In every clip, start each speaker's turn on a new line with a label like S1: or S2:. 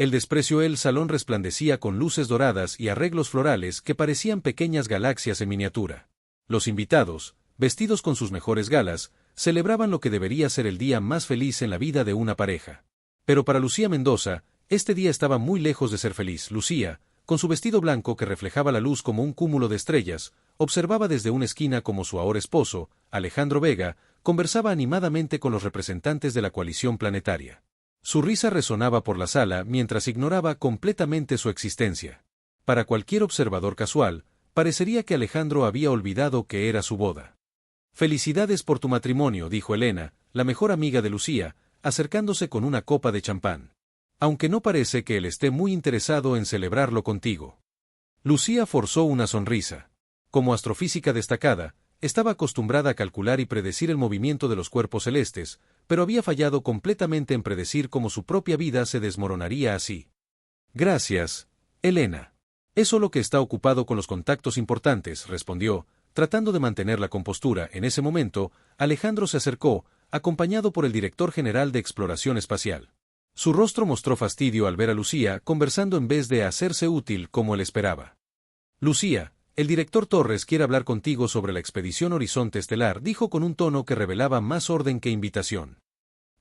S1: El desprecio el salón resplandecía con luces doradas y arreglos florales que parecían pequeñas galaxias en miniatura. Los invitados, vestidos con sus mejores galas, celebraban lo que debería ser el día más feliz en la vida de una pareja. Pero para Lucía Mendoza, este día estaba muy lejos de ser feliz. Lucía, con su vestido blanco que reflejaba la luz como un cúmulo de estrellas, observaba desde una esquina cómo su ahora esposo, Alejandro Vega, conversaba animadamente con los representantes de la coalición planetaria. Su risa resonaba por la sala mientras ignoraba completamente su existencia. Para cualquier observador casual, parecería que Alejandro había olvidado que era su boda. «Felicidades por tu matrimonio», dijo Elena, la mejor amiga de Lucía, acercándose con una copa de champán. «Aunque no parece que él esté muy interesado en celebrarlo contigo». Lucía forzó una sonrisa. Como astrofísica destacada, estaba acostumbrada a calcular y predecir el movimiento de los cuerpos celestes, pero había fallado completamente en predecir cómo su propia vida se desmoronaría así. «Gracias, Elena. Es solo que está ocupado con los contactos importantes», respondió, tratando de mantener la compostura. En ese momento, Alejandro se acercó, acompañado por el director general de Exploración Espacial. Su rostro mostró fastidio al ver a Lucía conversando en vez de hacerse útil como él esperaba. «Lucía, el director Torres quiere hablar contigo sobre la expedición Horizonte Estelar», dijo con un tono que revelaba más orden que invitación.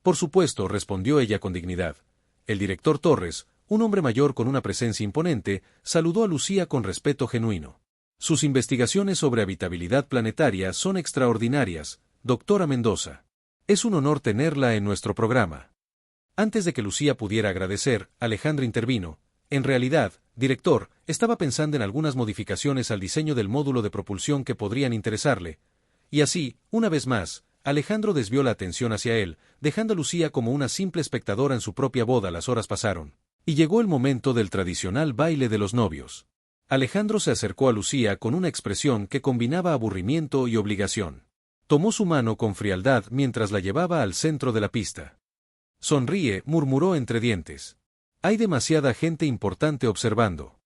S1: «Por supuesto», respondió ella con dignidad. El director Torres, un hombre mayor con una presencia imponente, saludó a Lucía con respeto genuino. «Sus investigaciones sobre habitabilidad planetaria son extraordinarias, doctora Mendoza. Es un honor tenerla en nuestro programa». Antes de que Lucía pudiera agradecer, Alejandro intervino. «En realidad, director, estaba pensando en algunas modificaciones al diseño del módulo de propulsión que podrían interesarle». Y así, una vez más, Alejandro desvió la atención hacia él, dejando a Lucía como una simple espectadora en su propia boda. Las horas pasaron. Y llegó el momento del tradicional baile de los novios. Alejandro se acercó a Lucía con una expresión que combinaba aburrimiento y obligación. Tomó su mano con frialdad mientras la llevaba al centro de la pista. «Sonríe», murmuró entre dientes. «Hay demasiada gente importante observando».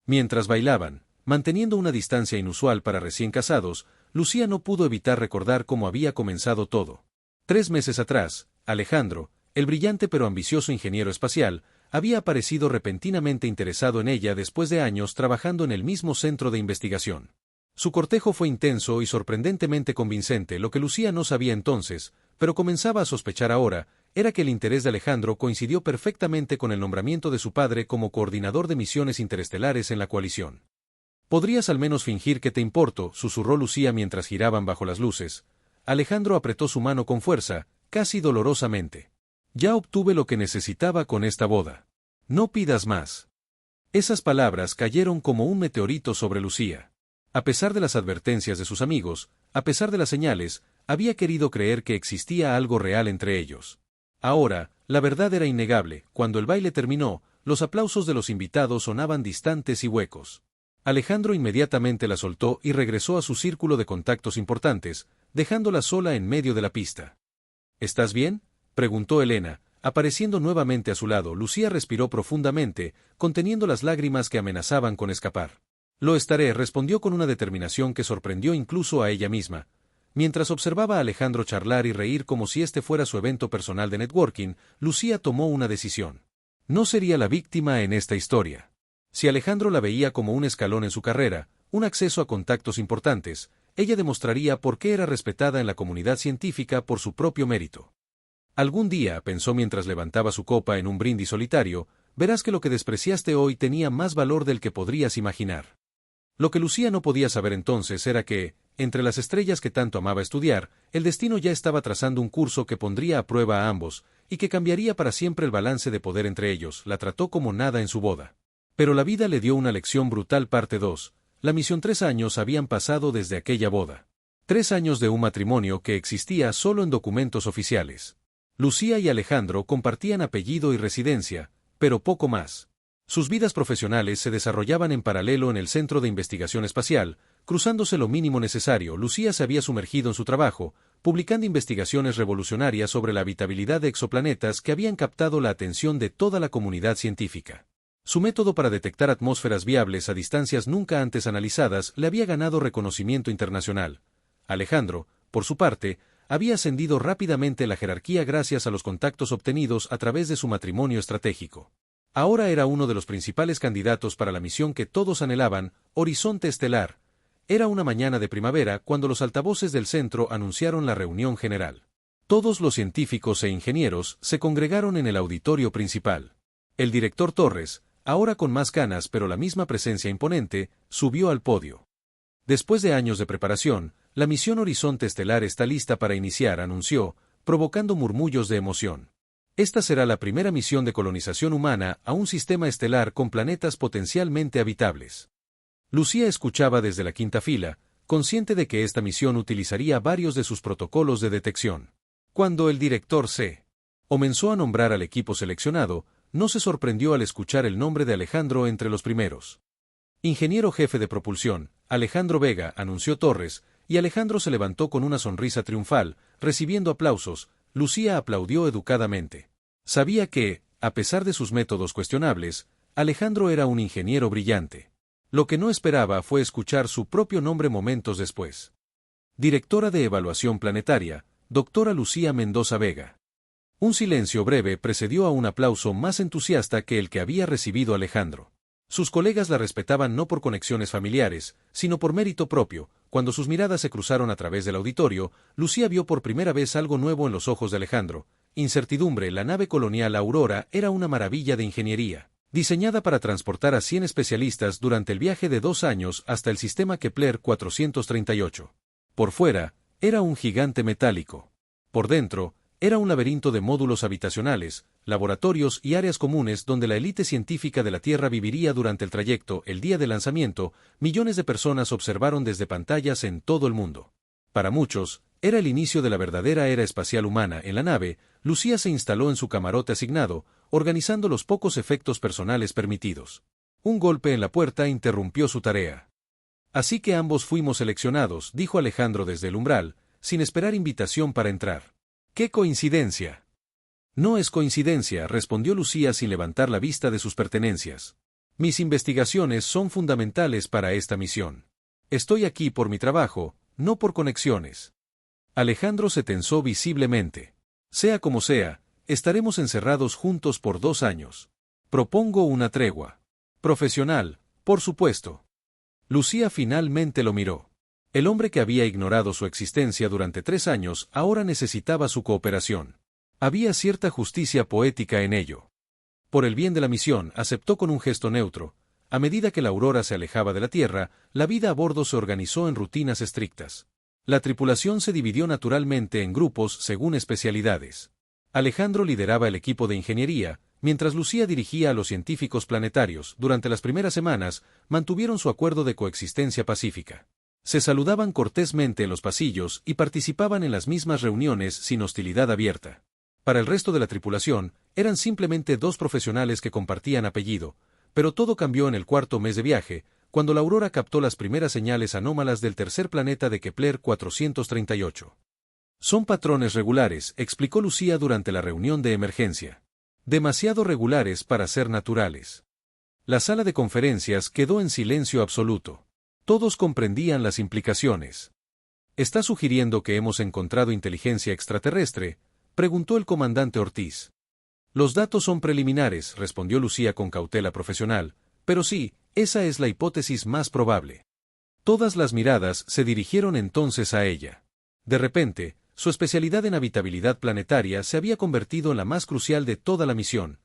S1: Mientras bailaban, manteniendo una distancia inusual para recién casados, Lucía no pudo evitar recordar cómo había comenzado todo. 3 meses atrás, Alejandro, el brillante pero ambicioso ingeniero espacial, había aparecido repentinamente interesado en ella después de años trabajando en el mismo centro de investigación. Su cortejo fue intenso y sorprendentemente convincente. Lo que Lucía no sabía entonces, pero comenzaba a sospechar ahora, era que el interés de Alejandro coincidió perfectamente con el nombramiento de su padre como coordinador de misiones interestelares en la coalición. «Podrías al menos fingir que te importo», susurró Lucía mientras giraban bajo las luces. Alejandro apretó su mano con fuerza, casi dolorosamente. «Ya obtuve lo que necesitaba con esta boda. No pidas más». Esas palabras cayeron como un meteorito sobre Lucía. A pesar de las advertencias de sus amigos, a pesar de las señales, había querido creer que existía algo real entre ellos. Ahora, la verdad era innegable. Cuando el baile terminó, los aplausos de los invitados sonaban distantes y huecos. Alejandro inmediatamente la soltó y regresó a su círculo de contactos importantes, dejándola sola en medio de la pista. «¿Estás bien?», preguntó Elena, apareciendo nuevamente a su lado. Lucía respiró profundamente, conteniendo las lágrimas que amenazaban con escapar. «Lo estaré», respondió con una determinación que sorprendió incluso a ella misma. Mientras observaba a Alejandro charlar y reír como si este fuera su evento personal de networking, Lucía tomó una decisión. No sería la víctima en esta historia. Si Alejandro la veía como un escalón en su carrera, un acceso a contactos importantes, ella demostraría por qué era respetada en la comunidad científica por su propio mérito. «Algún día», pensó mientras levantaba su copa en un brindis solitario, «verás que lo que despreciaste hoy tenía más valor del que podrías imaginar». Lo que Lucía no podía saber entonces era que, entre las estrellas que tanto amaba estudiar, el destino ya estaba trazando un curso que pondría a prueba a ambos, y que cambiaría para siempre el balance de poder entre ellos. La trató como nada en su boda. Pero la vida le dio una lección brutal. Parte 2. La misión. 3 años habían pasado desde aquella boda. 3 años de un matrimonio que existía solo en documentos oficiales. Lucía y Alejandro compartían apellido y residencia, pero poco más. Sus vidas profesionales se desarrollaban en paralelo en el Centro de Investigación Espacial, cruzándose lo mínimo necesario. Lucía se había sumergido en su trabajo, publicando investigaciones revolucionarias sobre la habitabilidad de exoplanetas que habían captado la atención de toda la comunidad científica. Su método para detectar atmósferas viables a distancias nunca antes analizadas le había ganado reconocimiento internacional. Alejandro, por su parte, había ascendido rápidamente en la jerarquía gracias a los contactos obtenidos a través de su matrimonio estratégico. Ahora era uno de los principales candidatos para la misión que todos anhelaban, Horizonte Estelar. Era una mañana de primavera cuando los altavoces del centro anunciaron la reunión general. Todos los científicos e ingenieros se congregaron en el auditorio principal. El director Torres, ahora con más canas pero la misma presencia imponente, subió al podio. Después de años de preparación, la misión Horizonte Estelar está lista para iniciar, anunció, provocando murmullos de emoción. Esta será la primera misión de colonización humana a un sistema estelar con planetas potencialmente habitables. Lucía escuchaba desde la quinta fila, consciente de que esta misión utilizaría varios de sus protocolos de detección. Cuando el director comenzó a nombrar al equipo seleccionado, no se sorprendió al escuchar el nombre de Alejandro entre los primeros. Ingeniero jefe de propulsión, Alejandro Vega, anunció Torres, y Alejandro se levantó con una sonrisa triunfal, recibiendo aplausos. Lucía aplaudió educadamente. Sabía que, a pesar de sus métodos cuestionables, Alejandro era un ingeniero brillante. Lo que no esperaba fue escuchar su propio nombre momentos después. Directora de Evaluación Planetaria, doctora Lucía Mendoza Vega. Un silencio breve precedió a un aplauso más entusiasta que el que había recibido Alejandro. Sus colegas la respetaban no por conexiones familiares, sino por mérito propio. Cuando sus miradas se cruzaron a través del auditorio, Lucía vio por primera vez algo nuevo en los ojos de Alejandro. Incertidumbre. La nave colonial Aurora era una maravilla de ingeniería, diseñada para transportar a 100 especialistas durante el viaje de 2 años hasta el sistema Kepler 438. Por fuera, era un gigante metálico. Por dentro, era un laberinto de módulos habitacionales, laboratorios y áreas comunes donde la élite científica de la Tierra viviría durante el trayecto. El día de lanzamiento, millones de personas observaron desde pantallas en todo el mundo. Para muchos, era el inicio de la verdadera era espacial humana. En la nave, Lucía se instaló en su camarote asignado, organizando los pocos efectos personales permitidos. Un golpe en la puerta interrumpió su tarea. Así que ambos fuimos seleccionados, dijo Alejandro desde el umbral, sin esperar invitación para entrar. ¡Qué coincidencia! No es coincidencia, respondió Lucía sin levantar la vista de sus pertenencias. Mis investigaciones son fundamentales para esta misión. Estoy aquí por mi trabajo, no por conexiones. Alejandro se tensó visiblemente. Sea como sea, estaremos encerrados juntos por 2 años. Propongo una tregua. Profesional, por supuesto. Lucía finalmente lo miró. El hombre que había ignorado su existencia durante 3 años ahora necesitaba su cooperación. Había cierta justicia poética en ello. Por el bien de la misión, aceptó con un gesto neutro. A medida que la Aurora se alejaba de la Tierra, la vida a bordo se organizó en rutinas estrictas. La tripulación se dividió naturalmente en grupos según especialidades. Alejandro lideraba el equipo de ingeniería, mientras Lucía dirigía a los científicos planetarios. Durante las primeras semanas, mantuvieron su acuerdo de coexistencia pacífica. Se saludaban cortésmente en los pasillos y participaban en las mismas reuniones sin hostilidad abierta. Para el resto de la tripulación, eran simplemente 2 profesionales que compartían apellido, pero todo cambió en el 4.º mes de viaje, cuando la Aurora captó las primeras señales anómalas del tercer planeta de Kepler 438. Son patrones regulares, explicó Lucía durante la reunión de emergencia. Demasiado regulares para ser naturales. La sala de conferencias quedó en silencio absoluto. Todos comprendían las implicaciones. ¿Está sugiriendo que hemos encontrado inteligencia extraterrestre?, preguntó el comandante Ortiz. Los datos son preliminares, respondió Lucía con cautela profesional, pero sí, esa es la hipótesis más probable. Todas las miradas se dirigieron entonces a ella. De repente, su especialidad en habitabilidad planetaria se había convertido en la más crucial de toda la misión.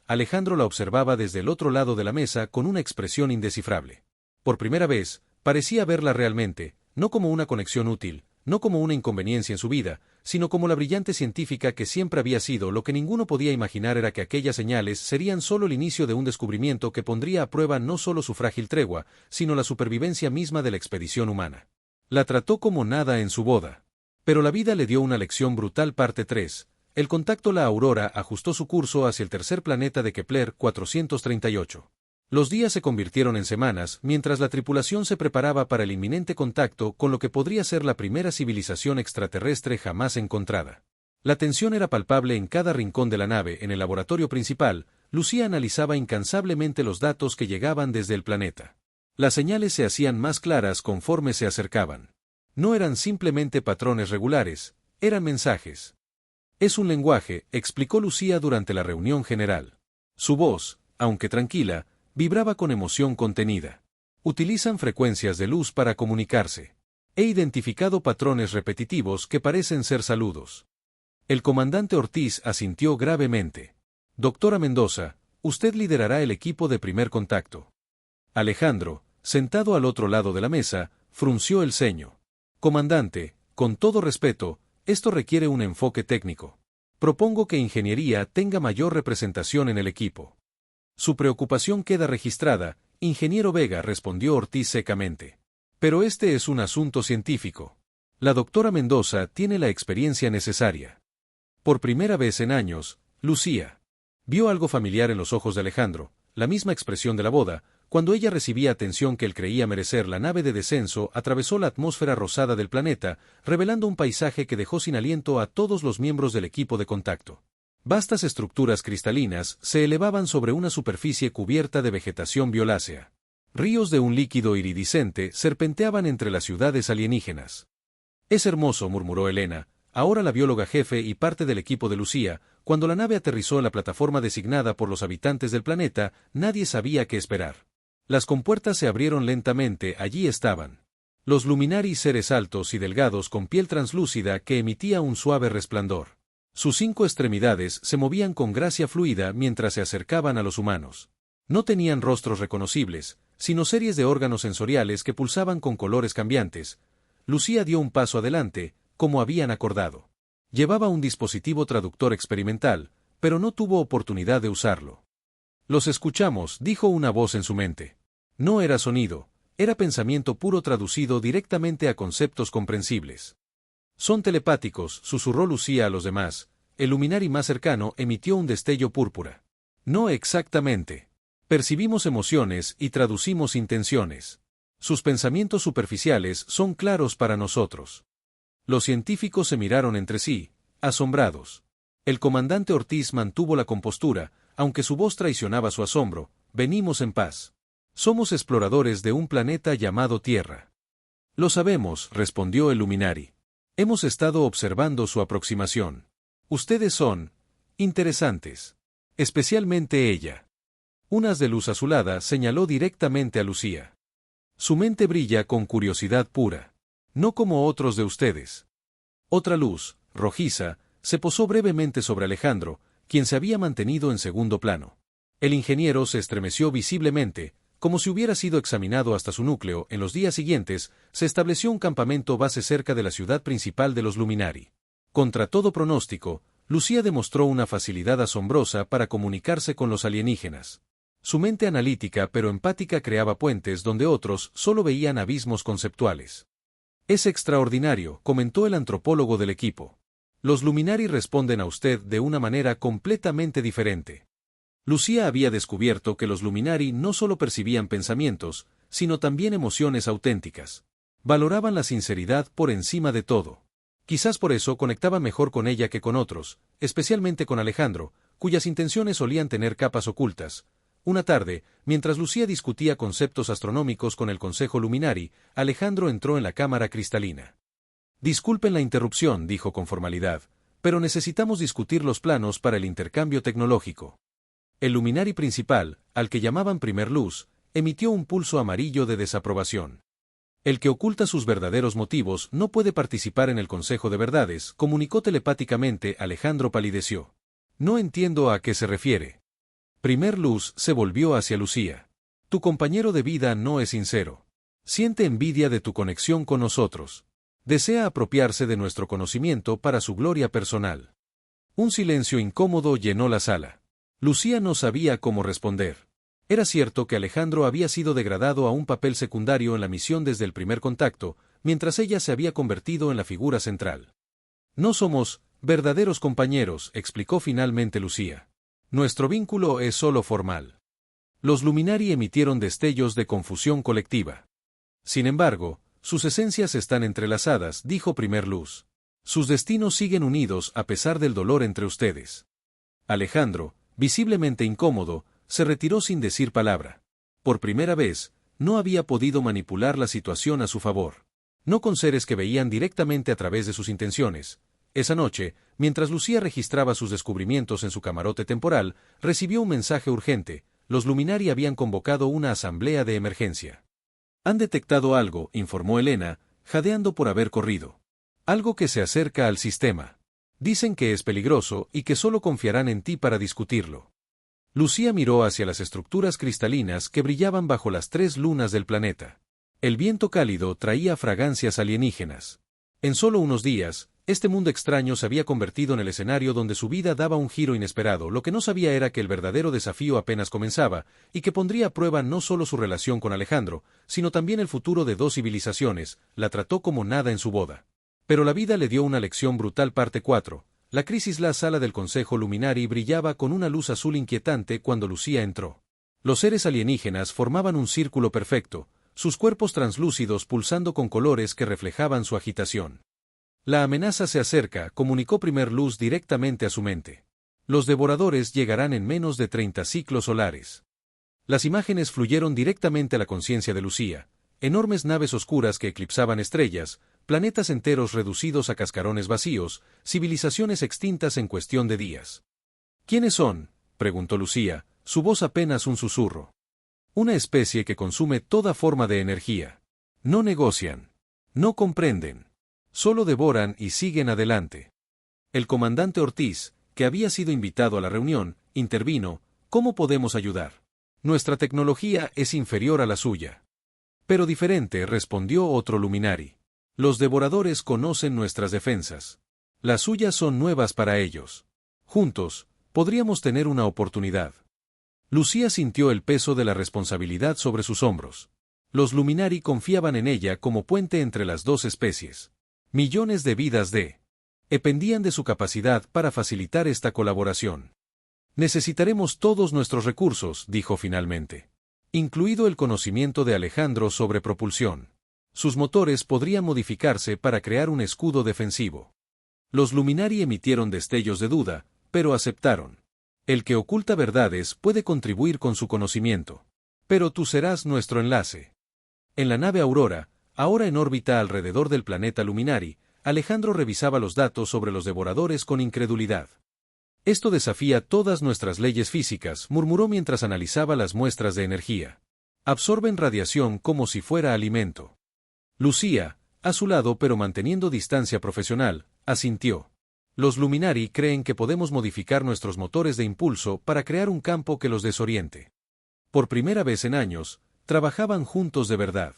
S1: Alejandro la observaba desde el otro lado de la mesa con una expresión indescifrable. Por primera vez, parecía verla realmente, no como una conexión útil, no como una inconveniencia en su vida, sino como la brillante científica que siempre había sido. Lo que ninguno podía imaginar era que aquellas señales serían solo el inicio de un descubrimiento que pondría a prueba no solo su frágil tregua, sino la supervivencia misma de la expedición humana. La trató como nada en su boda. Pero la vida le dio una lección brutal. Parte 3. El contacto. La Aurora ajustó su curso hacia el tercer planeta de Kepler 438. Los días se convirtieron en semanas mientras la tripulación se preparaba para el inminente contacto con lo que podría ser la primera civilización extraterrestre jamás encontrada. La tensión era palpable en cada rincón de la nave. En el laboratorio principal, Lucía analizaba incansablemente los datos que llegaban desde el planeta. Las señales se hacían más claras conforme se acercaban. No eran simplemente patrones regulares, eran mensajes. Es un lenguaje, explicó Lucía durante la reunión general. Su voz, aunque tranquila, vibraba con emoción contenida. Utilizan frecuencias de luz para comunicarse. He identificado patrones repetitivos que parecen ser saludos. El comandante Ortiz asintió gravemente. Doctora Mendoza, usted liderará el equipo de primer contacto. Alejandro, sentado al otro lado de la mesa, frunció el ceño. Comandante, con todo respeto, esto requiere un enfoque técnico. Propongo que ingeniería tenga mayor representación en el equipo. Su preocupación queda registrada, ingeniero Vega, respondió Ortiz secamente. Pero este es un asunto científico. La doctora Mendoza tiene la experiencia necesaria. Por primera vez en años, Lucía vio algo familiar en los ojos de Alejandro, la misma expresión de la boda, cuando ella recibía atención que él creía merecer. La nave de descenso atravesó la atmósfera rosada del planeta, revelando un paisaje que dejó sin aliento a todos los miembros del equipo de contacto. Vastas estructuras cristalinas se elevaban sobre una superficie cubierta de vegetación violácea. Ríos de un líquido iridiscente serpenteaban entre las ciudades alienígenas. Es hermoso, murmuró Elena, ahora la bióloga jefe y parte del equipo de Lucía. Cuando la nave aterrizó en la plataforma designada por los habitantes del planeta, nadie sabía qué esperar. Las compuertas se abrieron lentamente. Allí estaban los Luminari, seres altos y delgados con piel translúcida que emitía un suave resplandor. Sus 5 extremidades se movían con gracia fluida mientras se acercaban a los humanos. No tenían rostros reconocibles, sino series de órganos sensoriales que pulsaban con colores cambiantes. Lucía dio un paso adelante, como habían acordado. Llevaba un dispositivo traductor experimental, pero no tuvo oportunidad de usarlo. Los escuchamos, dijo una voz en su mente. No era sonido, era pensamiento puro traducido directamente a conceptos comprensibles. Son telepáticos, susurró Lucía a los demás. El Luminari más cercano emitió un destello púrpura. No exactamente. Percibimos emociones y traducimos intenciones. Sus pensamientos superficiales son claros para nosotros. Los científicos se miraron entre sí, asombrados. El comandante Ortiz mantuvo la compostura, aunque su voz traicionaba su asombro. Venimos en paz. Somos exploradores de un planeta llamado Tierra. Lo sabemos, respondió el Luminari. Hemos estado observando su aproximación. Ustedes son interesantes. Especialmente ella. Un haz de luz azulada señaló directamente a Lucía. Su mente brilla con curiosidad pura. No como otros de ustedes. Otra luz, rojiza, se posó brevemente sobre Alejandro, quien se había mantenido en segundo plano. El ingeniero se estremeció visiblemente, como si hubiera sido examinado hasta su núcleo. En los días siguientes, se estableció un campamento base cerca de la ciudad principal de los Luminari. Contra todo pronóstico, Lucía demostró una facilidad asombrosa para comunicarse con los alienígenas. Su mente analítica pero empática creaba puentes donde otros solo veían abismos conceptuales. Es extraordinario, comentó el antropólogo del equipo. Los Luminari responden a usted de una manera completamente diferente. Lucía había descubierto que los Luminari no solo percibían pensamientos, sino también emociones auténticas. Valoraban la sinceridad por encima de todo. Quizás por eso conectaba mejor con ella que con otros, especialmente con Alejandro, cuyas intenciones solían tener capas ocultas. Una tarde, mientras Lucía discutía conceptos astronómicos con el Consejo Luminari, Alejandro entró en la cámara cristalina. Disculpen la interrupción, dijo con formalidad, pero necesitamos discutir los planos para el intercambio tecnológico. El Luminari principal, al que llamaban Primer Luz, emitió un pulso amarillo de desaprobación. El que oculta sus verdaderos motivos no puede participar en el Consejo de Verdades, comunicó telepáticamente. Alejandro palideció. No entiendo a qué se refiere. Primer Luz se volvió hacia Lucía. Tu compañero de vida no es sincero. Siente envidia de tu conexión con nosotros. Desea apropiarse de nuestro conocimiento para su gloria personal. Un silencio incómodo llenó la sala. Lucía no sabía cómo responder. Era cierto que Alejandro había sido degradado a un papel secundario en la misión desde el primer contacto, mientras ella se había convertido en la figura central. No somos verdaderos compañeros, explicó finalmente Lucía. Nuestro vínculo es solo formal. Los Luminari emitieron destellos de confusión colectiva. Sin embargo, sus esencias están entrelazadas, dijo Primer Luz. Sus destinos siguen unidos a pesar del dolor entre ustedes. Alejandro, visiblemente incómodo, se retiró sin decir palabra. Por primera vez, no había podido manipular la situación a su favor. No con seres que veían directamente a través de sus intenciones. Esa noche, mientras Lucía registraba sus descubrimientos en su camarote temporal, recibió un mensaje urgente. los Luminari habían convocado una asamblea de emergencia. Han detectado algo, informó Elena, jadeando por haber corrido. Algo que se acerca al sistema. Dicen que es peligroso y que solo confiarán en ti para discutirlo. Lucía miró hacia las estructuras cristalinas que brillaban bajo las 3 lunas del planeta. El viento cálido traía fragancias alienígenas. En solo unos días, este mundo extraño se había convertido en el escenario donde su vida daba un giro inesperado. Lo que no sabía era que el verdadero desafío apenas comenzaba, y que pondría a prueba no solo su relación con Alejandro, sino también el futuro de 2 civilizaciones. La trató como nada en su boda. Pero la vida le dio una lección brutal. Parte 4. La crisis. La sala del Consejo Luminari brillaba con una luz azul inquietante cuando Lucía entró. Los seres alienígenas formaban un círculo perfecto, sus cuerpos translúcidos pulsando con colores que reflejaban su agitación. La amenaza se acerca, comunicó Primer Luz directamente a su mente. Los devoradores llegarán en menos de 30 ciclos solares. Las imágenes fluyeron directamente a la conciencia de Lucía, enormes naves oscuras que eclipsaban estrellas, planetas enteros reducidos a cascarones vacíos, civilizaciones extintas en cuestión de días. ¿Quiénes son?, preguntó Lucía, su voz apenas un susurro. Una especie que consume toda forma de energía. No negocian. No comprenden. Solo devoran y siguen adelante. El comandante Ortiz, que había sido invitado a la reunión, intervino. ¿Cómo podemos ayudar? Nuestra tecnología es inferior a la suya. Pero diferente, respondió otro Luminari. Los devoradores conocen nuestras defensas. Las suyas son nuevas para ellos. Juntos, podríamos tener una oportunidad. Lucía sintió el peso de la responsabilidad sobre sus hombros. Los Luminari confiaban en ella como puente entre las 2 especies. Millones de vidas dependían de su capacidad para facilitar esta colaboración. Necesitaremos todos nuestros recursos, dijo finalmente. Incluido el conocimiento de Alejandro sobre propulsión. Sus motores podrían modificarse para crear un escudo defensivo. Los Luminari emitieron destellos de duda, pero aceptaron. El que oculta verdades puede contribuir con su conocimiento. Pero tú serás nuestro enlace. En la nave Aurora, ahora en órbita alrededor del planeta Luminari, Alejandro revisaba los datos sobre los devoradores con incredulidad. Esto desafía todas nuestras leyes físicas, murmuró mientras analizaba las muestras de energía. Absorben radiación como si fuera alimento. Lucía, a su lado pero manteniendo distancia profesional, asintió. Los Luminari creen que podemos modificar nuestros motores de impulso para crear un campo que los desoriente. Por primera vez en años, trabajaban juntos de verdad.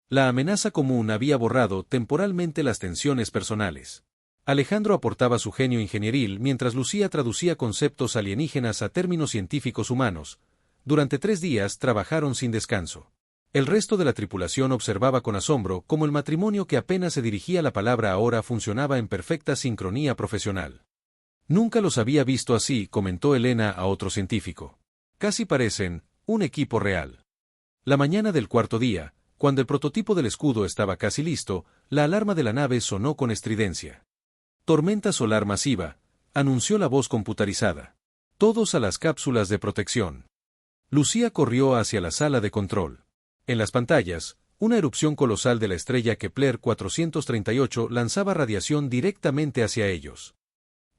S1: La amenaza común había borrado temporalmente las tensiones personales. Alejandro aportaba su genio ingenieril mientras Lucía traducía conceptos alienígenas a términos científicos humanos. Durante 3 días trabajaron sin descanso. El resto de la tripulación observaba con asombro cómo el matrimonio que apenas se dirigía la palabra ahora funcionaba en perfecta sincronía profesional. Nunca los había visto así, comentó Elena a otro científico. Casi parecen un equipo real. La mañana del 4.º día, cuando el prototipo del escudo estaba casi listo, la alarma de la nave sonó con estridencia. Tormenta solar masiva, anunció la voz computarizada. Todos a las cápsulas de protección. Lucía corrió hacia la sala de control. En las pantallas, una erupción colosal de la estrella Kepler 438 lanzaba radiación directamente hacia ellos.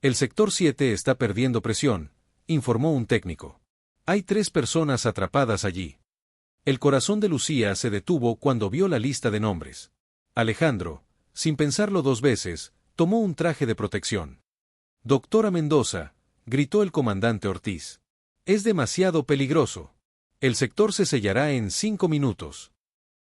S1: El sector 7 está perdiendo presión, informó un técnico. Hay 3 personas atrapadas allí. El corazón de Lucía se detuvo cuando vio la lista de nombres. Alejandro, sin pensarlo 2 veces, tomó un traje de protección. Doctora Mendoza, gritó el comandante Ortiz. Es demasiado peligroso. El sector se sellará en 5 minutos.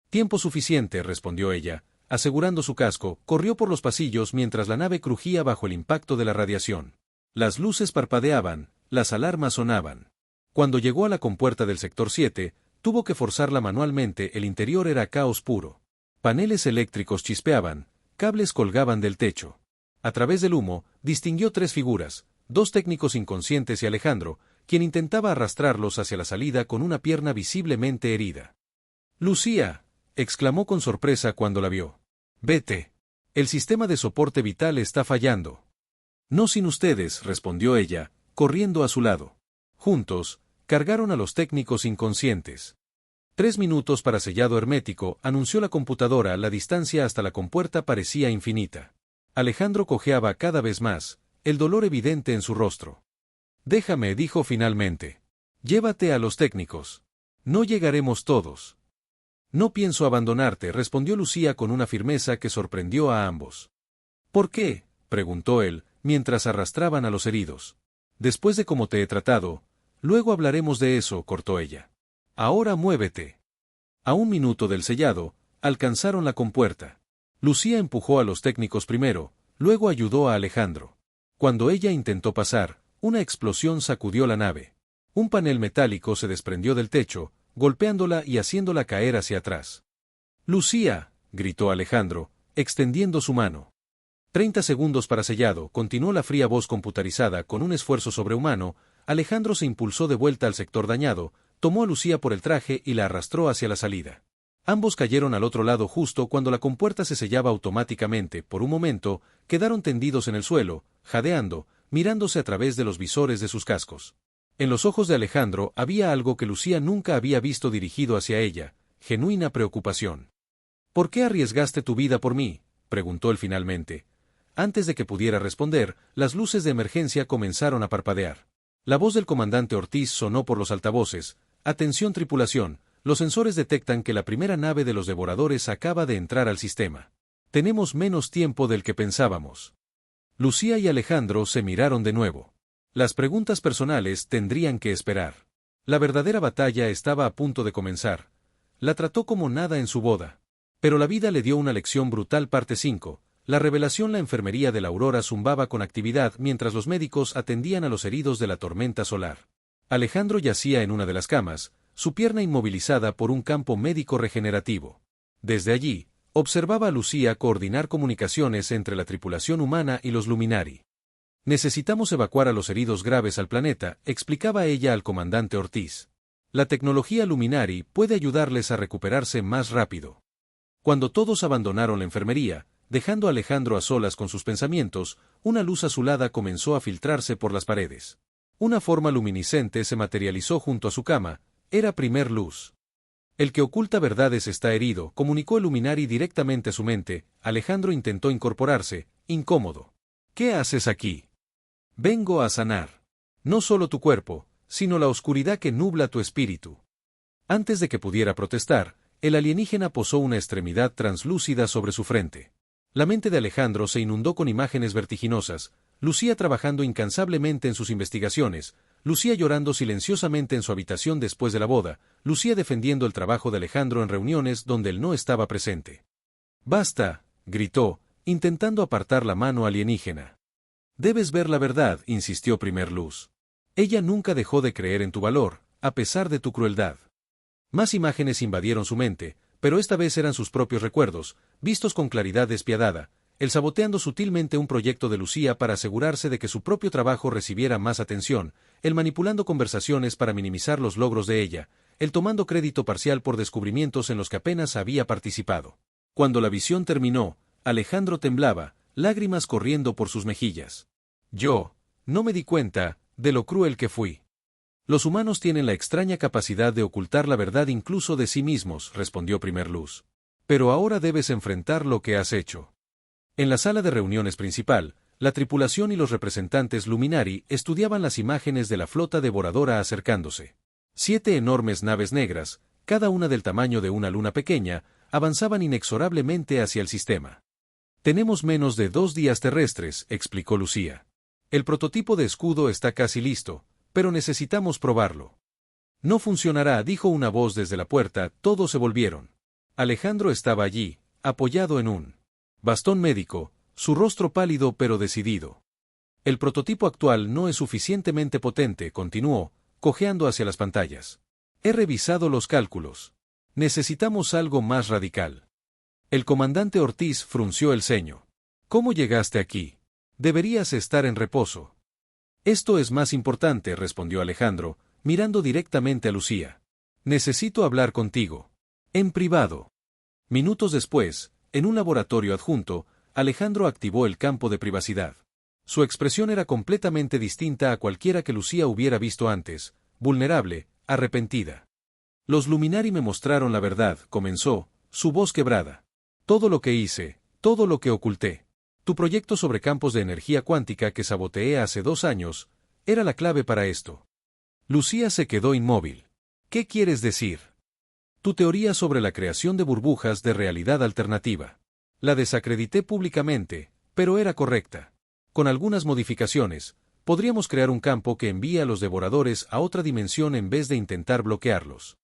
S1: Tiempo suficiente, respondió ella, asegurando su casco, corrió por los pasillos mientras la nave crujía bajo el impacto de la radiación. Las luces parpadeaban, las alarmas sonaban. Cuando llegó a la compuerta del sector 7, tuvo que forzarla manualmente. El interior era caos puro. Paneles eléctricos chispeaban, cables colgaban del techo. A través del humo, distinguió 3 figuras, 2 técnicos inconscientes y Alejandro, quien intentaba arrastrarlos hacia la salida con una pierna visiblemente herida. «Lucía», exclamó con sorpresa cuando la vio. «Vete. El sistema de soporte vital está fallando». «No sin ustedes», respondió ella, corriendo a su lado. Juntos, cargaron a los técnicos inconscientes. 3 minutos para sellado hermético, anunció la computadora. La distancia hasta la compuerta parecía infinita. Alejandro cojeaba cada vez más, el dolor evidente en su rostro. «Déjame», dijo finalmente. Llévate a los técnicos. No llegaremos todos. No pienso abandonarte, respondió Lucía con una firmeza que sorprendió a ambos. ¿Por qué?, preguntó él, mientras arrastraban a los heridos. Después de cómo te he tratado, luego hablaremos de eso, cortó ella. Ahora muévete. A 1 minuto del sellado, alcanzaron la compuerta. Lucía empujó a los técnicos primero, luego ayudó a Alejandro. Cuando ella intentó pasar, una explosión sacudió la nave. Un panel metálico se desprendió del techo, golpeándola y haciéndola caer hacia atrás. ¡Lucía!, gritó Alejandro, extendiendo su mano. 30 segundos para sellado, continuó la fría voz computarizada. Con un esfuerzo sobrehumano, Alejandro se impulsó de vuelta al sector dañado, tomó a Lucía por el traje y la arrastró hacia la salida. Ambos cayeron al otro lado justo cuando la compuerta se sellaba automáticamente. Por un momento, quedaron tendidos en el suelo, jadeando, mirándose a través de los visores de sus cascos. En los ojos de Alejandro había algo que Lucía nunca había visto dirigido hacia ella, genuina preocupación. ¿Por qué arriesgaste tu vida por mí?, preguntó él finalmente. Antes de que pudiera responder, las luces de emergencia comenzaron a parpadear. La voz del comandante Ortiz sonó por los altavoces. Atención tripulación, los sensores detectan que la primera nave de los devoradores acaba de entrar al sistema. Tenemos menos tiempo del que pensábamos. Lucía y Alejandro se miraron de nuevo. Las preguntas personales tendrían que esperar. La verdadera batalla estaba a punto de comenzar. La trató como nada en su boda. Pero la vida le dio una lección brutal. Parte 5. La revelación. La enfermería de la Aurora zumbaba con actividad mientras los médicos atendían a los heridos de la tormenta solar. Alejandro yacía en una de las camas, su pierna inmovilizada por un campo médico regenerativo. Desde allí, observaba a Lucía coordinar comunicaciones entre la tripulación humana y los Luminari. Necesitamos evacuar a los heridos graves al planeta, explicaba ella al comandante Ortiz. La tecnología Luminari puede ayudarles a recuperarse más rápido. Cuando todos abandonaron la enfermería, dejando a Alejandro a solas con sus pensamientos, una luz azulada comenzó a filtrarse por las paredes. Una forma luminiscente se materializó junto a su cama. Era Primer Luz. El que oculta verdades está herido, comunicó el Luminari directamente a su mente. Alejandro intentó incorporarse, incómodo. ¿Qué haces aquí? Vengo a sanar. No solo tu cuerpo, sino la oscuridad que nubla tu espíritu. Antes de que pudiera protestar, el alienígena posó una extremidad translúcida sobre su frente. La mente de Alejandro se inundó con imágenes vertiginosas, Lucía trabajando incansablemente en sus investigaciones, Lucía llorando silenciosamente en su habitación después de la boda, Lucía defendiendo el trabajo de Alejandro en reuniones donde él no estaba presente. «¡Basta!», gritó, intentando apartar la mano alienígena. «Debes ver la verdad», insistió Primer Luz. «Ella nunca dejó de creer en tu valor, a pesar de tu crueldad». Más imágenes invadieron su mente, pero esta vez eran sus propios recuerdos, vistos con claridad despiadada, él saboteando sutilmente un proyecto de Lucía para asegurarse de que su propio trabajo recibiera más atención, él manipulando conversaciones para minimizar los logros de ella, él tomando crédito parcial por descubrimientos en los que apenas había participado. Cuando la visión terminó, Alejandro temblaba, lágrimas corriendo por sus mejillas. «Yo no me di cuenta de lo cruel que fui». «Los humanos tienen la extraña capacidad de ocultar la verdad incluso de sí mismos», respondió Primer Luz. «Pero ahora debes enfrentar lo que has hecho». En la sala de reuniones principal, la tripulación y los representantes Luminari estudiaban las imágenes de la flota devoradora acercándose. 7 enormes naves negras, cada una del tamaño de una luna pequeña, avanzaban inexorablemente hacia el sistema. «Tenemos menos de 2 días terrestres», explicó Lucía. «El prototipo de escudo está casi listo, pero necesitamos probarlo». «No funcionará», dijo una voz desde la puerta. Todos se volvieron. Alejandro estaba allí, apoyado en un bastón médico, su rostro pálido pero decidido. «El prototipo actual no es suficientemente potente», continuó, cojeando hacia las pantallas. «He revisado los cálculos. Necesitamos algo más radical». El comandante Ortiz frunció el ceño. «¿Cómo llegaste aquí? Deberías estar en reposo». «Esto es más importante», respondió Alejandro, mirando directamente a Lucía. «Necesito hablar contigo. En privado». Minutos después, en un laboratorio adjunto, Alejandro activó el campo de privacidad. Su expresión era completamente distinta a cualquiera que Lucía hubiera visto antes, vulnerable, arrepentida. «Los Luminari me mostraron la verdad», comenzó, su voz quebrada. «Todo lo que hice, todo lo que oculté. Tu proyecto sobre campos de energía cuántica que saboteé hace 2 años, era la clave para esto». Lucía se quedó inmóvil. ¿Qué quieres decir? Tu teoría sobre la creación de burbujas de realidad alternativa. La desacredité públicamente, pero era correcta. Con algunas modificaciones, podríamos crear un campo que envíe a los devoradores a otra dimensión en vez de intentar bloquearlos.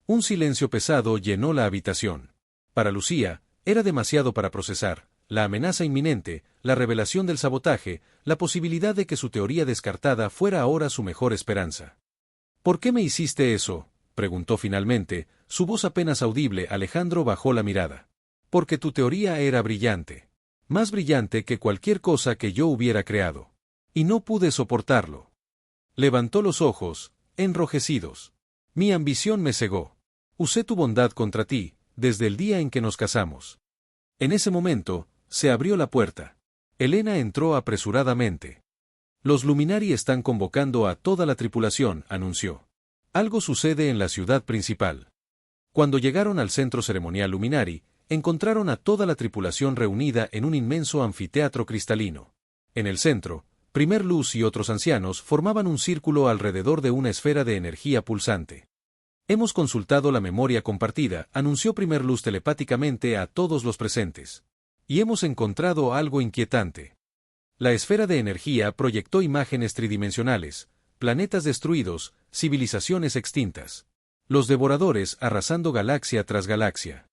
S1: Un silencio pesado llenó la habitación. Para Lucía, era demasiado para procesar: la amenaza inminente, la revelación del sabotaje, la posibilidad de que su teoría descartada fuera ahora su mejor esperanza. ¿Por qué me hiciste eso?, preguntó finalmente, su voz apenas audible. Alejandro bajó la mirada. Porque tu teoría era brillante. Más brillante que cualquier cosa que yo hubiera creado. Y no pude soportarlo. Levantó los ojos, enrojecidos. Mi ambición me cegó. Usé tu bondad contra ti, desde el día en que nos casamos. En ese momento, se abrió la puerta. Elena entró apresuradamente. Los Luminari están convocando a toda la tripulación, anunció. Algo sucede en la ciudad principal. Cuando llegaron al centro ceremonial Luminari, encontraron a toda la tripulación reunida en un inmenso anfiteatro cristalino. En el centro, Primer Luz y otros ancianos formaban un círculo alrededor de una esfera de energía pulsante. Hemos consultado la memoria compartida, anunció Primer Luz telepáticamente a todos los presentes. Y hemos encontrado algo inquietante. La esfera de energía proyectó imágenes tridimensionales, planetas destruidos, civilizaciones extintas. Los devoradores arrasando galaxia tras galaxia.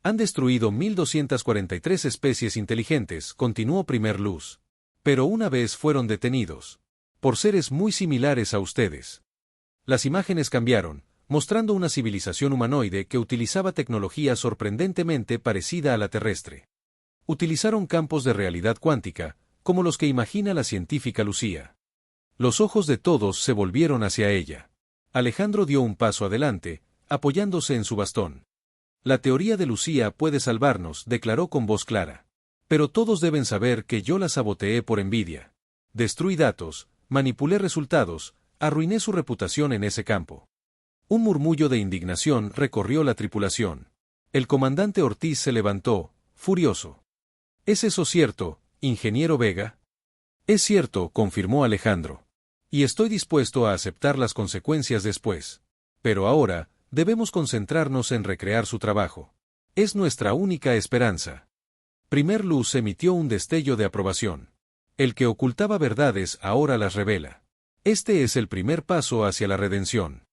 S1: Han destruido 1243 especies inteligentes, continuó Primer Luz. Pero una vez fueron detenidos. Por seres muy similares a ustedes. Las imágenes cambiaron, mostrando una civilización humanoide que utilizaba tecnología sorprendentemente parecida a la terrestre. Utilizaron campos de realidad cuántica, como los que imagina la científica Lucía. Los ojos de todos se volvieron hacia ella. Alejandro dio un paso adelante, apoyándose en su bastón. La teoría de Lucía puede salvarnos, declaró con voz clara. Pero todos deben saber que yo la saboteé por envidia. Destruí datos, manipulé resultados, arruiné su reputación en ese campo. Un murmullo de indignación recorrió la tripulación. El comandante Ortiz se levantó, furioso. ¿Es eso cierto, ingeniero Vega? Es cierto, confirmó Alejandro. Y estoy dispuesto a aceptar las consecuencias después. Pero ahora, debemos concentrarnos en recrear su trabajo. Es nuestra única esperanza. Primer Luz emitió un destello de aprobación. El que ocultaba verdades ahora las revela. Este es el primer paso hacia la redención.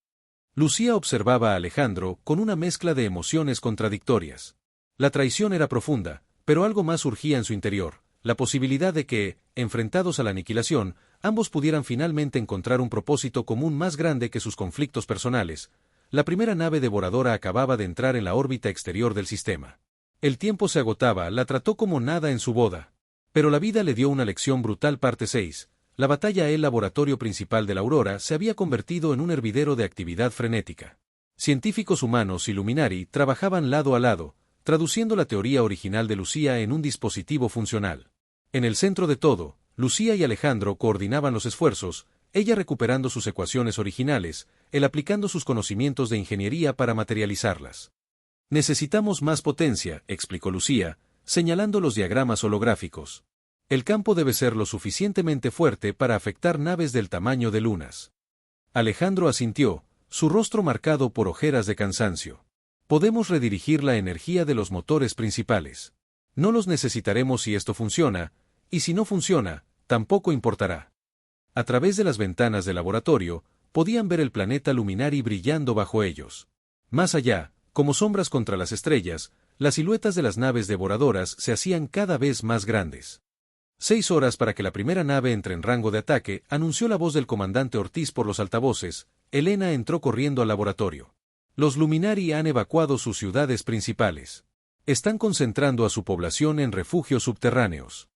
S1: Lucía observaba a Alejandro con una mezcla de emociones contradictorias. La traición era profunda, pero algo más surgía en su interior, la posibilidad de que, enfrentados a la aniquilación, ambos pudieran finalmente encontrar un propósito común más grande que sus conflictos personales. La primera nave devoradora acababa de entrar en la órbita exterior del sistema. El tiempo se agotaba, la trató como nada en su boda. Pero la vida le dio una lección brutal. Parte 6. La batalla. El laboratorio principal de la Aurora se había convertido en un hervidero de actividad frenética. Científicos humanos y Luminari trabajaban lado a lado, traduciendo la teoría original de Lucía en un dispositivo funcional. En el centro de todo, Lucía y Alejandro coordinaban los esfuerzos, ella recuperando sus ecuaciones originales, él aplicando sus conocimientos de ingeniería para materializarlas. Necesitamos más potencia, explicó Lucía, señalando los diagramas holográficos. El campo debe ser lo suficientemente fuerte para afectar naves del tamaño de lunas. Alejandro asintió, su rostro marcado por ojeras de cansancio. Podemos redirigir la energía de los motores principales. No los necesitaremos si esto funciona, y si no funciona, tampoco importará. A través de las ventanas del laboratorio, podían ver el planeta Luminari brillando bajo ellos. Más allá, como sombras contra las estrellas, las siluetas de las naves devoradoras se hacían cada vez más grandes. 6 horas para que la primera nave entre en rango de ataque, anunció la voz del comandante Ortiz por los altavoces. Elena entró corriendo al laboratorio. Los Luminari han evacuado sus ciudades principales. Están concentrando a su población en refugios subterráneos.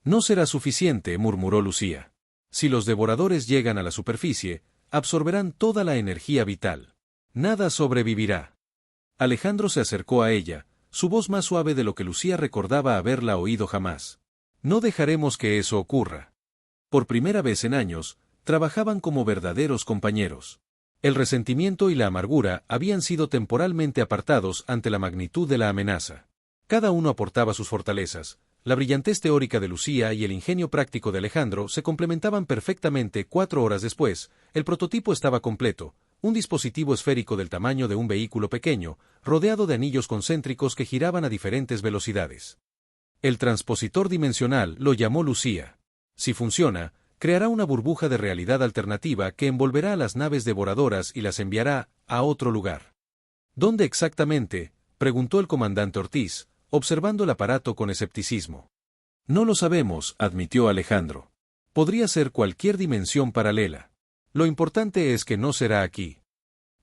S1: No será suficiente, murmuró Lucía. Si los devoradores llegan a la superficie, absorberán toda la energía vital. Nada sobrevivirá. Alejandro se acercó a ella, su voz más suave de lo que Lucía recordaba haberla oído jamás. No dejaremos que eso ocurra. Por primera vez en años, trabajaban como verdaderos compañeros. El resentimiento y la amargura habían sido temporalmente apartados ante la magnitud de la amenaza. Cada uno aportaba sus fortalezas, la brillantez teórica de Lucía y el ingenio práctico de Alejandro se complementaban perfectamente. 4 horas después, el prototipo estaba completo, un dispositivo esférico del tamaño de un vehículo pequeño, rodeado de anillos concéntricos que giraban a diferentes velocidades. El transpositor dimensional lo llamó Lucía. Si funciona, creará una burbuja de realidad alternativa que envolverá a las naves devoradoras y las enviará a otro lugar. ¿Dónde exactamente?, preguntó el comandante Ortiz, observando el aparato con escepticismo. No lo sabemos, admitió Alejandro. Podría ser cualquier dimensión paralela. Lo importante es que no será aquí.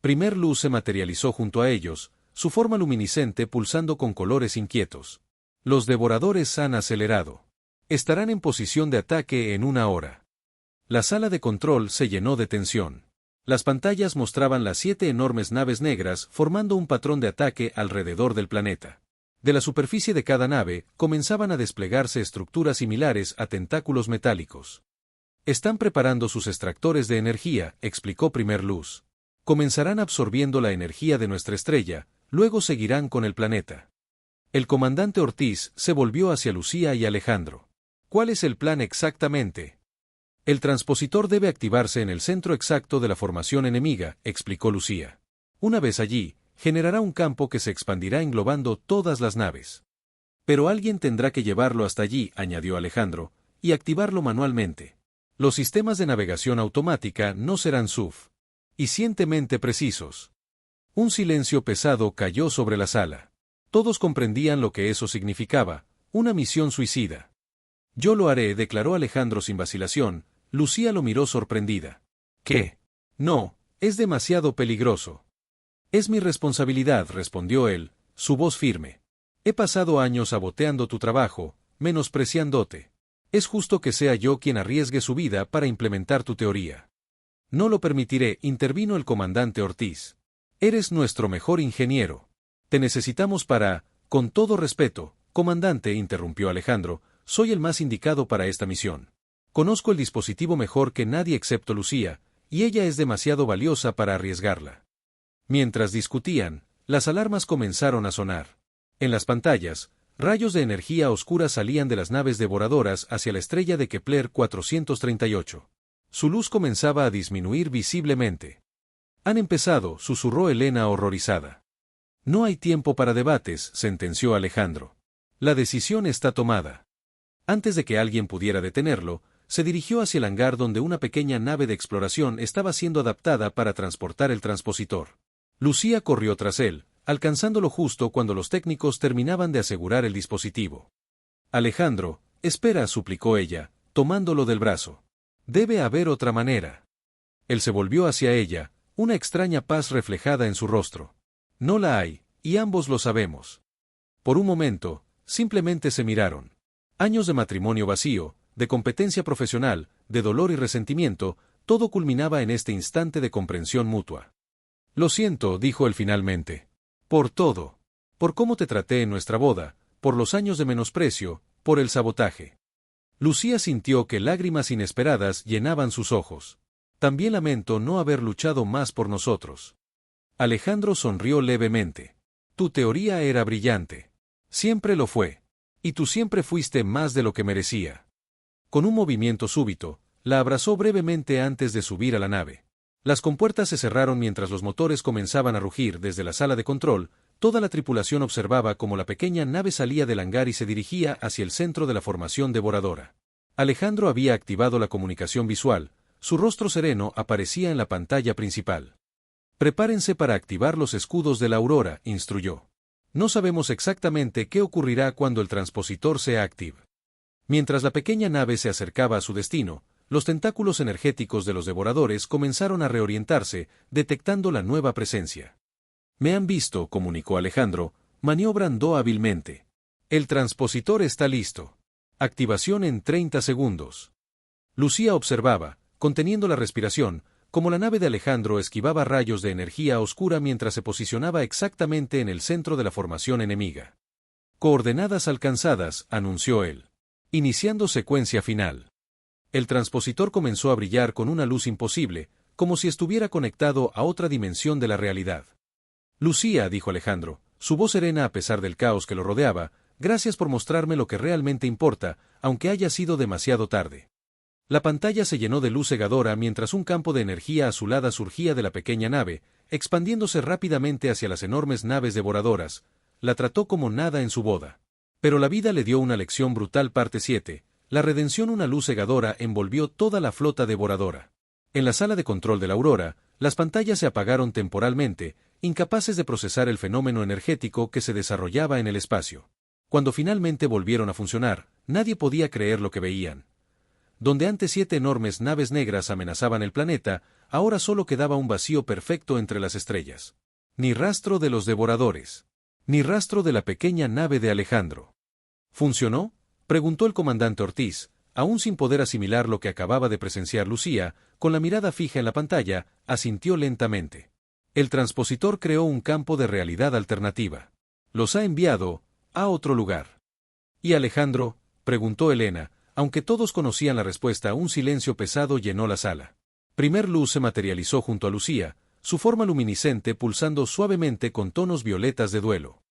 S1: Primer Luz se materializó junto a ellos, su forma luminiscente pulsando con colores inquietos. Los devoradores han acelerado. Estarán en posición de ataque en 1 hora. La sala de control se llenó de tensión. Las pantallas mostraban las 7 enormes naves negras formando un patrón de ataque alrededor del planeta. De la superficie de cada nave comenzaban a desplegarse estructuras similares a tentáculos metálicos. Están preparando sus extractores de energía, explicó Primer Luz. Comenzarán absorbiendo la energía de nuestra estrella, luego seguirán con el planeta. El comandante Ortiz se volvió hacia Lucía y Alejandro. ¿Cuál es el plan exactamente? El transpositor debe activarse en el centro exacto de la formación enemiga, explicó Lucía. Una vez allí, generará un campo que se expandirá englobando todas las naves. Pero alguien tendrá que llevarlo hasta allí, añadió Alejandro, y activarlo manualmente. Los sistemas de navegación automática no serán suficientemente precisos. Un silencio pesado cayó sobre la sala. Todos comprendían lo que eso significaba, una misión suicida. Yo lo haré, declaró Alejandro sin vacilación. Lucía lo miró sorprendida. ¿Qué? No, es demasiado peligroso. Es mi responsabilidad, respondió él, su voz firme. He pasado años saboteando tu trabajo, menospreciándote. Es justo que sea yo quien arriesgue su vida para implementar tu teoría. No lo permitiré, intervino el comandante Ortiz. Eres nuestro mejor ingeniero. Te necesitamos para, con todo respeto, comandante, interrumpió Alejandro, soy el más indicado para esta misión. Conozco el dispositivo mejor que nadie excepto Lucía, y ella es demasiado valiosa para arriesgarla. Mientras discutían, las alarmas comenzaron a sonar. En las pantallas, rayos de energía oscura salían de las naves devoradoras hacia la estrella de Kepler 438. Su luz comenzaba a disminuir visiblemente. Han empezado, susurró Elena horrorizada. No hay tiempo para debates, sentenció Alejandro. La decisión está tomada. Antes de que alguien pudiera detenerlo, se dirigió hacia el hangar donde una pequeña nave de exploración estaba siendo adaptada para transportar el transpositor. Lucía corrió tras él, alcanzándolo justo cuando los técnicos terminaban de asegurar el dispositivo. Alejandro, espera, suplicó ella, tomándolo del brazo. Debe haber otra manera. Él se volvió hacia ella, una extraña paz reflejada en su rostro. No la hay, y ambos lo sabemos. Por un momento, simplemente se miraron. Años de matrimonio vacío, de competencia profesional, de dolor y resentimiento, todo culminaba en este instante de comprensión mutua. Lo siento, dijo él finalmente. Por todo. Por cómo te traté en nuestra boda, por los años de menosprecio, por el sabotaje. Lucía sintió que lágrimas inesperadas llenaban sus ojos. También lamento no haber luchado más por nosotros. Alejandro sonrió levemente. Tu teoría era brillante. Siempre lo fue. Y tú siempre fuiste más de lo que merecía. Con un movimiento súbito, la abrazó brevemente antes de subir a la nave. Las compuertas se cerraron mientras los motores comenzaban a rugir desde la sala de control. Toda la tripulación observaba cómo la pequeña nave salía del hangar y se dirigía hacia el centro de la formación devoradora. Alejandro había activado la comunicación visual, su rostro sereno aparecía en la pantalla principal. Prepárense para activar los escudos de la aurora, instruyó. No sabemos exactamente qué ocurrirá cuando el transpositor sea activo. Mientras la pequeña nave se acercaba a su destino, los tentáculos energéticos de los devoradores comenzaron a reorientarse, detectando la nueva presencia. Me han visto, comunicó Alejandro, maniobrando hábilmente. El transpositor está listo. Activación en 30 segundos. Lucía observaba, conteniendo la respiración, como la nave de Alejandro esquivaba rayos de energía oscura mientras se posicionaba exactamente en el centro de la formación enemiga. Coordenadas alcanzadas, anunció él. Iniciando secuencia final. El transpositor comenzó a brillar con una luz imposible, como si estuviera conectado a otra dimensión de la realidad. Lucía, dijo Alejandro, su voz serena a pesar del caos que lo rodeaba, Gracias por mostrarme lo que realmente importa, aunque haya sido demasiado tarde. La pantalla se llenó de luz cegadora mientras un campo de energía azulada surgía de la pequeña nave, expandiéndose rápidamente hacia las enormes naves devoradoras. La trató como nada en su boda. Pero la vida le dio una lección brutal. Parte 7. La redención. Una luz cegadora envolvió toda la flota devoradora. En la sala de control de la Aurora, las pantallas se apagaron temporalmente, incapaces de procesar el fenómeno energético que se desarrollaba en el espacio. Cuando finalmente volvieron a funcionar, nadie podía creer lo que veían. Donde antes 7 enormes naves negras amenazaban el planeta, ahora solo quedaba un vacío perfecto entre las estrellas. Ni rastro de los devoradores. Ni rastro de la pequeña nave de Alejandro. ¿Funcionó?, preguntó el comandante Ortiz, aún sin poder asimilar lo que acababa de presenciar Lucía. Con la mirada fija en la pantalla, asintió lentamente. El transpositor creó un campo de realidad alternativa. Los ha enviado a otro lugar. ¿Y Alejandro?, preguntó Elena. Aunque todos conocían la respuesta, un silencio pesado llenó la sala. Primer Luz se materializó junto a Lucía, su forma luminiscente pulsando suavemente con tonos violetas de duelo.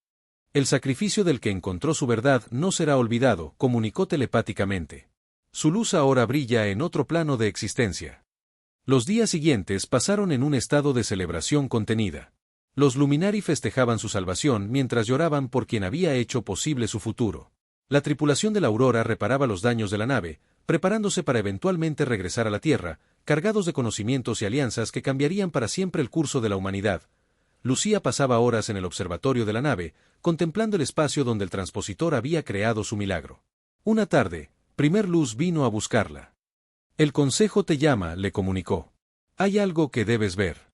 S1: El sacrificio del que encontró su verdad no será olvidado, comunicó telepáticamente. Su luz ahora brilla en otro plano de existencia. Los días siguientes pasaron en un estado de celebración contenida. Los Luminari festejaban su salvación mientras lloraban por quien había hecho posible su futuro. La tripulación de la Aurora reparaba los daños de la nave, preparándose para eventualmente regresar a la Tierra, cargados de conocimientos y alianzas que cambiarían para siempre el curso de la humanidad. Lucía pasaba horas en el observatorio de la nave, contemplando el espacio donde el transpositor había creado su milagro. Una tarde, Primer Luz vino a buscarla. El consejo te llama, le comunicó. Hay algo que debes ver.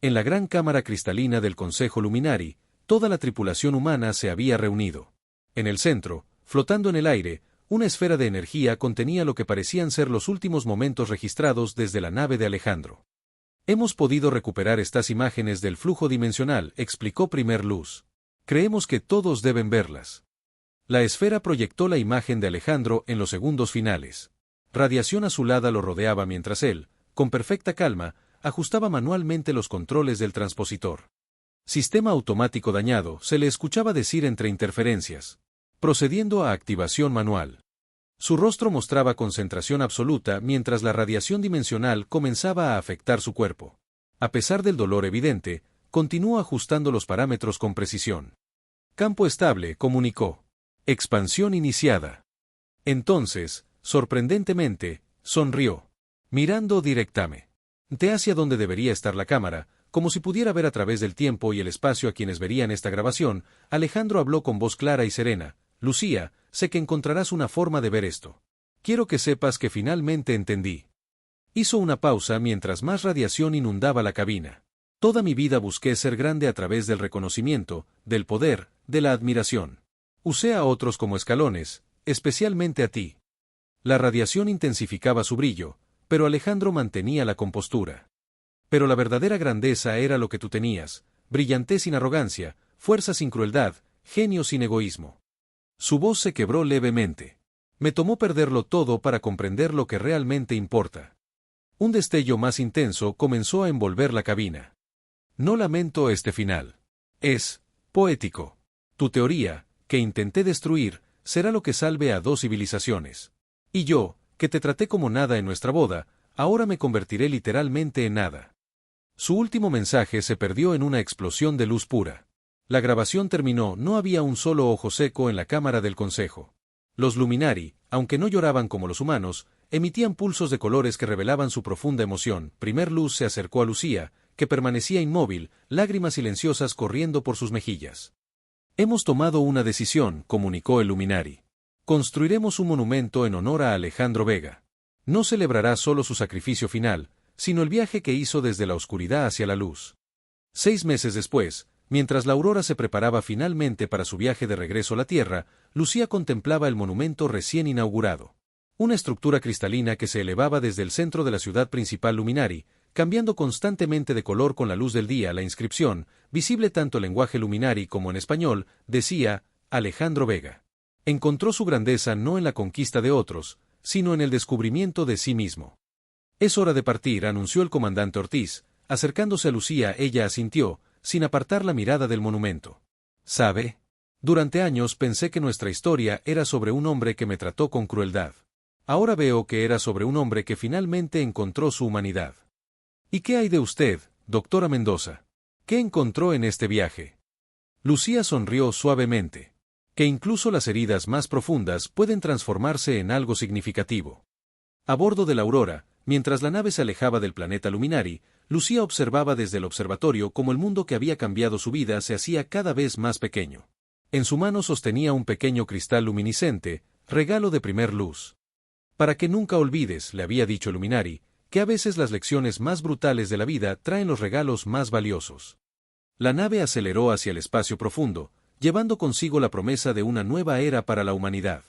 S1: En la gran cámara cristalina del Consejo Luminari, toda la tripulación humana se había reunido. En el centro, flotando en el aire, una esfera de energía contenía lo que parecían ser los últimos momentos registrados desde la nave de Alejandro. Hemos podido recuperar estas imágenes del flujo dimensional, explicó Primer Luz. Creemos que todos deben verlas. La esfera proyectó la imagen de Alejandro en los segundos finales. Radiación azulada lo rodeaba mientras él, con perfecta calma, ajustaba manualmente los controles del transpositor. Sistema automático dañado, se le escuchaba decir entre interferencias. Procediendo a activación manual. Su rostro mostraba concentración absoluta mientras la radiación dimensional comenzaba a afectar su cuerpo. A pesar del dolor evidente, continuó ajustando los parámetros con precisión. Campo estable, comunicó. Expansión iniciada. Entonces, sorprendentemente, sonrió. Mirando directamente hacia donde debería estar la cámara, como si pudiera ver a través del tiempo y el espacio a quienes verían esta grabación, Alejandro habló con voz clara y serena. Lucía, sé que encontrarás una forma de ver esto. Quiero que sepas que finalmente entendí. Hizo una pausa mientras más radiación inundaba la cabina. Toda mi vida busqué ser grande a través del reconocimiento, del poder, de la admiración. Usé a otros como escalones, especialmente a ti. La radiación intensificaba su brillo, pero Alejandro mantenía la compostura. Pero la verdadera grandeza era lo que tú tenías, brillantez sin arrogancia, fuerza sin crueldad, genio sin egoísmo. Su voz se quebró levemente. Me tomó perderlo todo para comprender lo que realmente importa. Un destello más intenso comenzó a envolver la cabina. No lamento este final. Es poético. Tu teoría, que intenté destruir, será lo que salve a 2 civilizaciones. Y yo, que te traté como nada en nuestra boda, ahora me convertiré literalmente en nada. Su último mensaje se perdió en una explosión de luz pura. La grabación terminó, no había un solo ojo seco en la cámara del consejo. Los Luminari, aunque no lloraban como los humanos, emitían pulsos de colores que revelaban su profunda emoción. Primer Luz se acercó a Lucía, que permanecía inmóvil, lágrimas silenciosas corriendo por sus mejillas. Hemos tomado una decisión, comunicó el Luminari. Construiremos un monumento en honor a Alejandro Vega. No celebrará solo su sacrificio final, sino el viaje que hizo desde la oscuridad hacia la luz. 6 meses después, mientras la Aurora se preparaba finalmente para su viaje de regreso a la Tierra, Lucía contemplaba el monumento recién inaugurado. Una estructura cristalina que se elevaba desde el centro de la ciudad principal Luminari, cambiando constantemente de color con la luz del día. La inscripción, visible tanto en lenguaje Luminari como en español, decía, Alejandro Vega. Encontró su grandeza no en la conquista de otros, sino en el descubrimiento de sí mismo. Es hora de partir, anunció el comandante Ortiz, acercándose a Lucía. Ella asintió, sin apartar la mirada del monumento. ¿Sabe? Durante años pensé que nuestra historia era sobre un hombre que me trató con crueldad. Ahora veo que era sobre un hombre que finalmente encontró su humanidad. ¿Y qué hay de usted, doctora Mendoza? ¿Qué encontró en este viaje? Lucía sonrió suavemente. Que incluso las heridas más profundas pueden transformarse en algo significativo. A bordo de la Aurora, mientras la nave se alejaba del planeta Luminari, Lucía observaba desde el observatorio cómo el mundo que había cambiado su vida se hacía cada vez más pequeño. En su mano sostenía un pequeño cristal luminiscente, regalo de primer luz. Para que nunca olvides, le había dicho Luminari, que a veces las lecciones más brutales de la vida traen los regalos más valiosos. La nave aceleró hacia el espacio profundo, llevando consigo la promesa de una nueva era para la humanidad.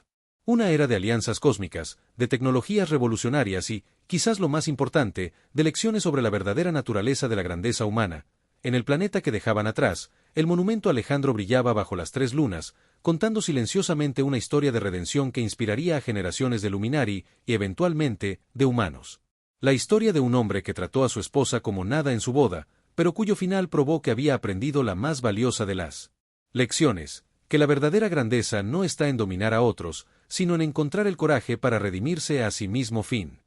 S1: Una era de alianzas cósmicas, de tecnologías revolucionarias y, quizás lo más importante, de lecciones sobre la verdadera naturaleza de la grandeza humana. En el planeta que dejaban atrás, el monumento Alejandro brillaba bajo las 3 lunas, contando silenciosamente una historia de redención que inspiraría a generaciones de Luminari y, eventualmente, de humanos. La historia de un hombre que trató a su esposa como nada en su boda, pero cuyo final probó que había aprendido la más valiosa de las lecciones, que la verdadera grandeza no está en dominar a otros, sino en encontrar el coraje para redimirse a sí mismo. Fin.